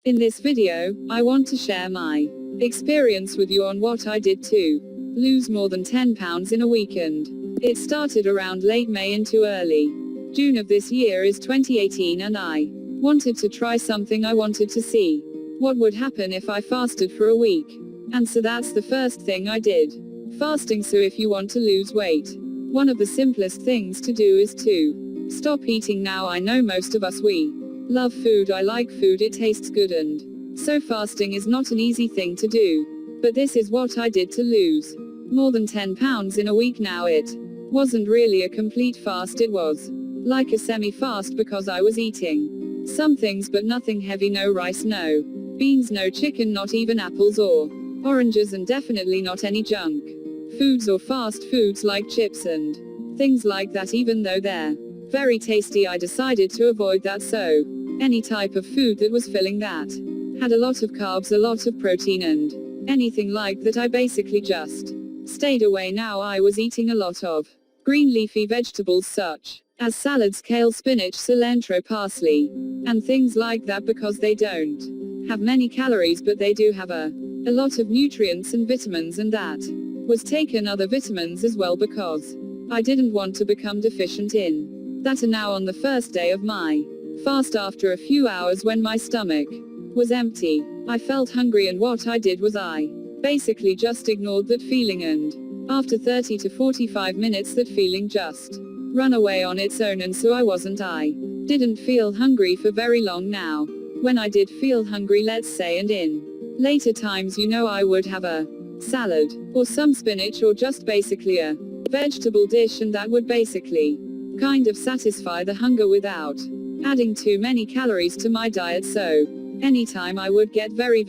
In this video, I want to share my experience with you on what I did to lose more than 10 pounds in a weekend. It started around late May into early June of this year is 2018, and I wanted to try something. I wanted to see what would happen if I fasted for a week. And so that's the first thing I did. Fasting. So if you want to lose weight, one of the simplest things to do is to stop eating. Now I know most of us, we love food. I like food, it tastes good, and so fasting is not an easy thing to do. But this is what I did to lose more than 10 pounds in a week. Now it wasn't really a complete fast, it was like a semi-fast, because I was eating some things but nothing heavy. No rice, no beans, no chicken, not even apples or oranges, and definitely not any junk foods or fast foods like chips and things like that. Even though they're very tasty, I decided to avoid that. So any type of food that was filling that had a lot of carbs, a lot of protein, and anything like that, I basically just stayed away. Now I was eating a lot of green leafy vegetables such as salads, kale, spinach, cilantro, parsley, and things like that, because they don't have many calories but they do have a lot of nutrients and vitamins, and that was taken other vitamins as well, because I didn't want to become deficient in that. And now on the first day of my fast, after a few hours when my stomach was empty, I felt hungry, and what I did was I basically just ignored that feeling, and after 30 to 45 minutes that feeling just run away on its own. And so I didn't feel hungry for very long. Now when I did feel hungry, let's say, and in later times, I would have a salad or some spinach or just basically a vegetable dish, and that would basically kind of satisfy the hunger without adding too many calories to my diet. So anytime I would get very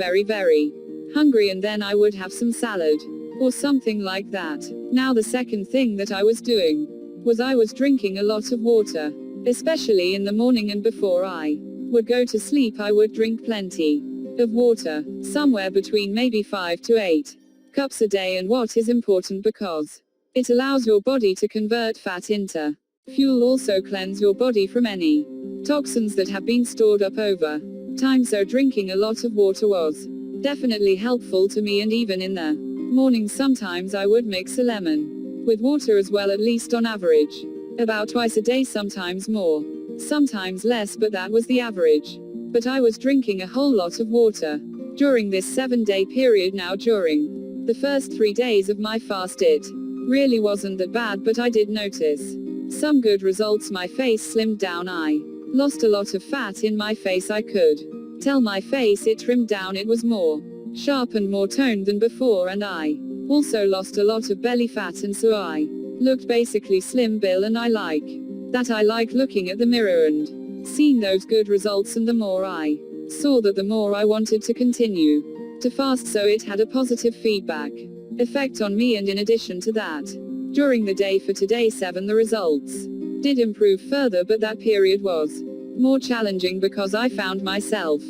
hungry, and then I would have some salad or something like that. Now the second thing that I was doing was I was drinking a lot of water, especially in the morning, and before I would go to sleep I would drink plenty of water, somewhere between maybe 5 to 8 cups a day. And what is important, because it allows your body to convert fat into fuel, also cleanse your body from any toxins that have been stored up over time. So drinking a lot of water was definitely helpful to me, and even in the morning sometimes I would mix a lemon with water as well, at least on average about twice a day, sometimes more, sometimes less, but that was the average. But I was drinking a whole lot of water during this 7-day period. Now during the first 3 days of my fast it really wasn't that bad, but I did notice some good results. My face slimmed down, I lost a lot of fat in my face. I could tell my face, it trimmed down, it was more sharp and more toned than before, and I also lost a lot of belly fat, and so I looked basically slim Bill, and I like that. I like looking at the mirror and seeing those good results, and the more I saw that, the more I wanted to continue to fast. So it had a positive feedback effect on me, and in addition to that, during the day for today 7 the results did improve further, but that period was more challenging because I found myself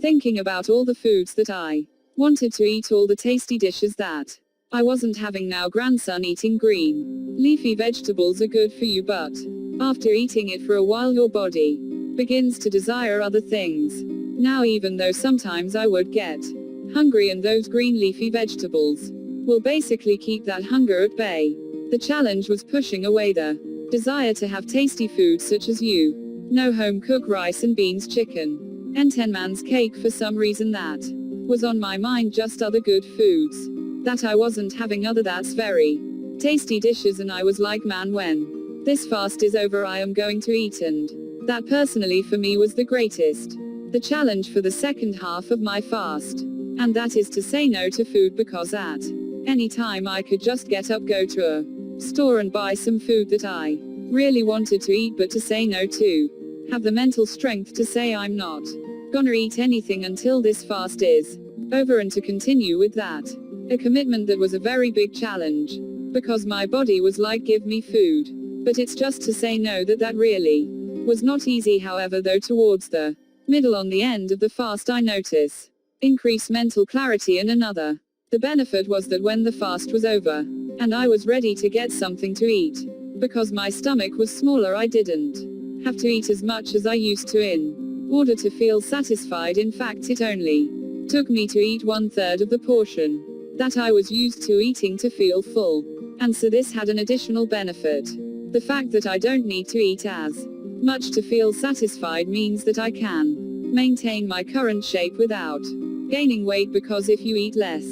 thinking about all the foods that I wanted to eat, all the tasty dishes that I wasn't having. Now grandson, eating green leafy vegetables are good for you, but after eating it for a while your body begins to desire other things. Now even though sometimes I would get hungry, and those green leafy vegetables will basically keep that hunger at bay, the challenge was pushing away the desire to have tasty foods such as home cooked rice and beans, chicken, and 10 man's cake. For some reason that was on my mind, just other good foods that I wasn't having, other that's very tasty dishes. And I was like, man, when this fast is over I am going to eat. And that personally for me was the greatest the challenge for the second half of my fast, and that is to say no to food, because at any time I could just get up, go to a store and buy some food that I really wanted to eat, but to say no, to have the mental strength to say I'm not gonna eat anything until this fast is over, and to continue with that, a commitment that was a very big challenge, because my body was like, give me food. But it's just to say no that really was not easy. However, though, towards the middle, on the end of the fast, I notice increased mental clarity, and the benefit was that when the fast was over and I was ready to get something to eat, because my stomach was smaller, I didn't have to eat as much as I used to. In order to feel satisfied. In fact, it only took me to eat 1/3 of the portion that I was used to eating to feel full. And so this had an additional benefit. The fact that I don't need to eat as much to feel satisfied means that I can maintain my current shape without gaining weight, because if you eat less,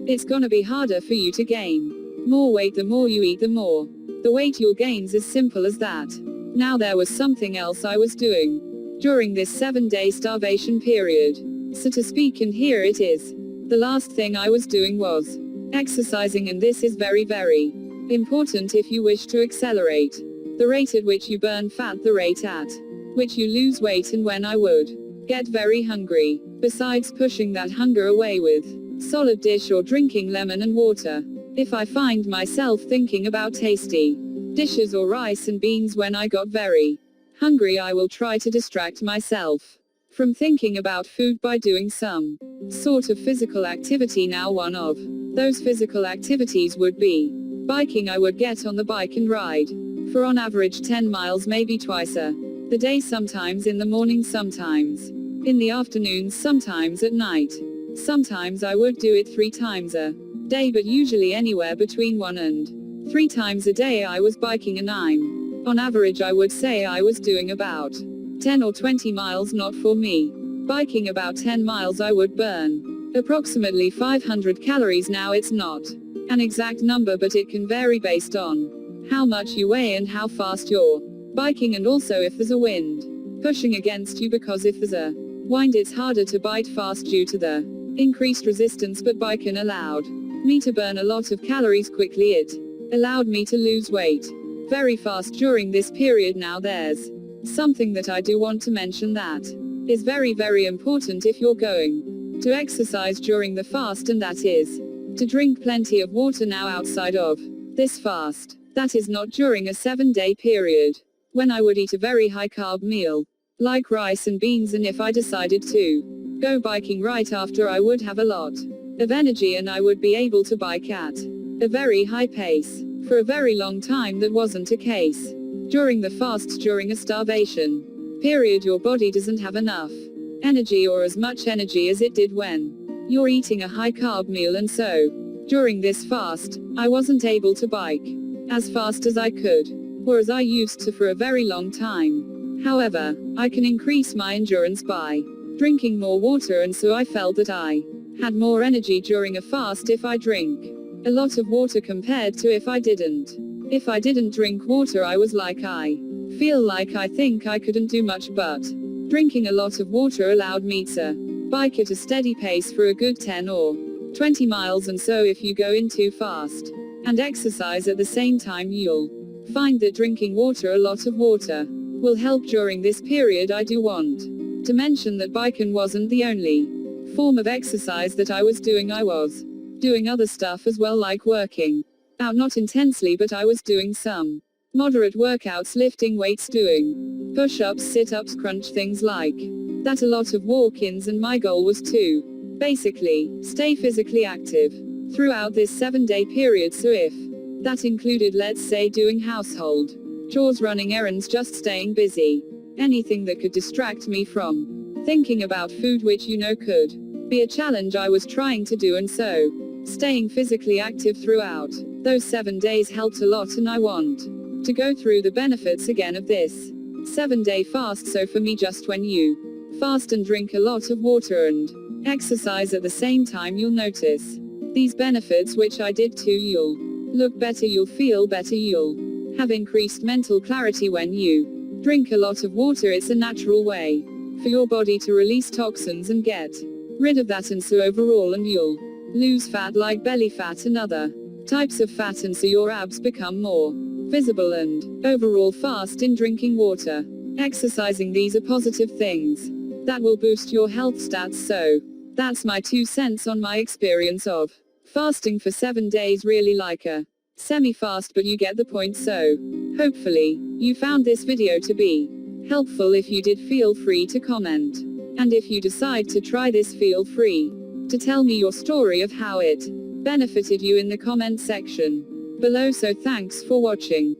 it's gonna be harder for you to gain more weight. The more you eat, the more the weight you'll gain. As simple as that. Now there was something else I was doing during this 7-day starvation period, so to speak, and here it is. The last thing I was doing was exercising, and this is very, very important if you wish to accelerate the rate at which you burn fat, the rate at which you lose weight. And when I would get very hungry, besides pushing that hunger away with solid dish or drinking lemon and water, if I find myself thinking about tasty dishes or rice and beans when I got very hungry, I will try to distract myself from thinking about food by doing some sort of physical activity. Now one of those physical activities would be biking. I would get on the bike and ride for on average 10 miles, maybe twice a the day, sometimes in the morning, sometimes in the afternoons, sometimes at night. Sometimes I would do it 3 times a day, but usually anywhere between 1 and 3 times a day I was biking, and on average I would say I was doing about 10 or 20 miles. Not for me. Biking about 10 miles I would burn approximately 500 calories. Now it's not an exact number, but it can vary based on how much you weigh and how fast you're biking, and also if there's a wind pushing against you, because if there's a wind it's harder to bite fast due to the increased resistance. But biking allowed me to burn a lot of calories quickly. It allowed me to lose weight very fast during this period. Now there's something that I do want to mention that is very, very important if you're going to exercise during the fast, and that is to drink plenty of water. Now outside of this fast, that is not during a 7-day period, when I would eat a very high carb meal like rice and beans, and if I decided to go biking right after, I would have a lot of energy and I would be able to bike at a very high pace for a very long time. That wasn't a case during the fasts. During a starvation period, your body doesn't have enough energy, or as much energy as it did when you're eating a high carb meal, and so during this fast, I wasn't able to bike as fast as I could, or as I used to, for a very long time. However, I can increase my endurance by drinking more water, and so I felt that I had more energy during a fast if I drink a lot of water compared to if I didn't. If I didn't drink water, I was like, I think I couldn't do much, but drinking a lot of water allowed me to bike at a steady pace for a good 10 or 20 miles. And so if you go in too fast and exercise at the same time, you'll find that drinking water, a lot of water, will help during this period. I do want to mention that biking wasn't the only form of exercise that I was doing. I was doing other stuff as well, like working out, not intensely, but I was doing some moderate workouts, lifting weights, doing push-ups, sit-ups, crunch, things like that, a lot of walk-ins, and my goal was to basically stay physically active throughout this 7-day period. So if that included, let's say, doing household chores, running errands, just staying busy, anything that could distract me from thinking about food, which could be a challenge I was trying to do. And so staying physically active throughout those 7 days helped a lot, and I want to go through the benefits again of this 7-day fast. So for me, just when you fast and drink a lot of water and exercise at the same time, you'll notice these benefits, which I did too. You'll look better, you'll feel better, you'll have increased mental clarity when you drink a lot of water. It's a natural way for your body to release toxins and get rid of that, and so overall, and you'll lose fat like belly fat and other types of fat, and so your abs become more visible, and overall fast in drinking water, exercising. These are positive things that will boost your health stats. So that's my 2 cents on my experience of fasting for 7 days, really like a semi-fast, but you get the point. So hopefully you found this video to be helpful. If you did, feel free to comment, and if you decide to try this, feel free to tell me your story of how it benefited you in the comment section below. So thanks for watching.